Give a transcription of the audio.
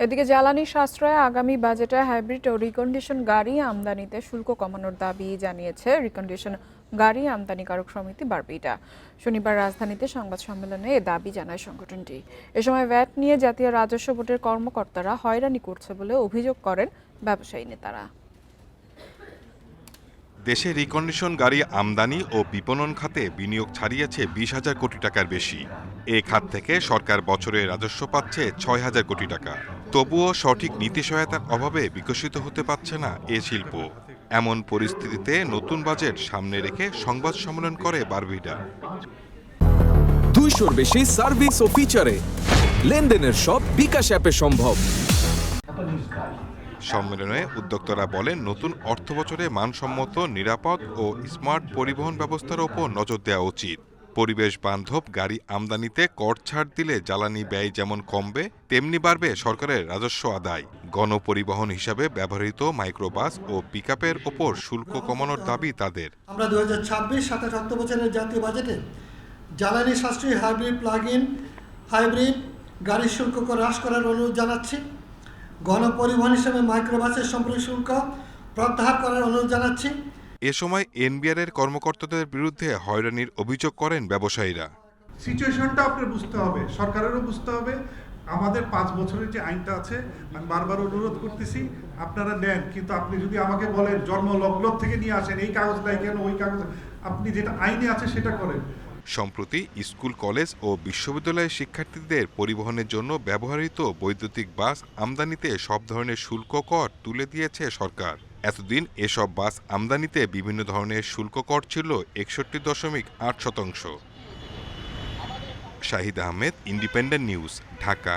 এদিকে জ্বালানি সাশ্রয়ে আগামী বাজেটে হাইব্রিড ও রিকন্ডিশন গাড়ি আমদানিতে শুল্ক কমানোর দাবি জানিয়েছে রিকন্ডিশন গাড়ি আমদানিকারক সমিতি বারবিটা। শনিবার রাজধানীতে সংবাদ সম্মেলনে এ দাবি জানায় সংগঠনটি। এ সময় ভ্যাট নিয়ে জাতীয় রাজস্ব বোর্ডের কর্মকর্তারা হয়রানি করছে বলে অভিযোগ করেন ব্যবসায়ী নেতারা। দেশে রিকন্ডিশন গাড়ি আমদানি ও বিপণন খাতে বিনিয়োগ ছাড়িয়েছে 20,000 কোটি টাকার বেশি। এ খাত থেকে সরকার বছরে রাজস্ব পাচ্ছে 6,000 কোটি টাকা। তবুও সঠিক নীতি সহায়তার অভাবে বিকশিত হতে পারছে না এ শিল্প। এমন পরিস্থিতিতে নতুন বাজেট সামনে রেখে সংবাদ সম্মেলন করে বারবিটা। 200-র বেশি সার্ভিস ও ফিচারে লেনদেনের সব বিকাশ অ্যাপে সম্ভব। সম্মেলনে উদ্যোক্তারা বলেন, নতুন অর্থবছরে মানসম্মত, নিরাপদ ও স্মার্ট পরিবহন ব্যবস্থার ওপর নজর দেওয়া উচিত। পরিবেশ বান্ধব গাড়ি আমদানিতে কর ছাড় দিলে জ্বালানি ব্যয় যেমন কমবে, তেমনি বাড়বে সরকারের রাজস্ব আদায়। গণপরিবহন হিসাবে ব্যবহৃত মাইক্রোবাস ও পিকআপের ওপর শুল্ক কমানোর দাবি তাদের। আমরা 2026-27 অর্থবছরের জাতীয় বাজেটে জ্বালানি সাশ্রয়ী হাইব্রিড প্লাগ-ইন হাইব্রিড গাড়ির শুল্ক হ্রাস করার অনুরোধ জানাচ্ছি। গণপরিবহন হিসেবে মাইক্রোবাসের সম্পর্ক শুল্ক প্রত্যাহার করার অনুরোধ জানাচ্ছি। এ সময় এনবিআরের কর্মকর্তাদের বিরুদ্ধে হয়রানির অভিযোগ করেন ব্যবসায়ীরা। সিচুয়েশনটা আপনার বুঝতে হবে, সরকারেরও বুঝতে হবে। আমাদের 5 বছরের যে আইনটা আছে, আমি বারবার অনুরোধ করতেছি আপনারা নেন, কিন্তু আপনি যদি আমাকে বলেন জন্মলগ্ন থেকে নিয়ে আসেন, এই কাগজ নাই কেন, ওই কাগজ, আপনি যেটা আইনে আছে সেটা করেন। সম্প্রতি স্কুল, কলেজ ও বিশ্ববিদ্যালয়ের শিক্ষার্থীদের পরিবহনের জন্য ব্যবহৃত বৈদ্যুতিক বাস আমদানিতে সব ধরনের শুল্ক কর তুলে দিয়েছে সরকার। এতদিন এসব বাস আমদানিতে বিভিন্ন ধরনের শুল্ক কর ছিল 61.8%। Shahid Ahmed, independent news, Dhaka.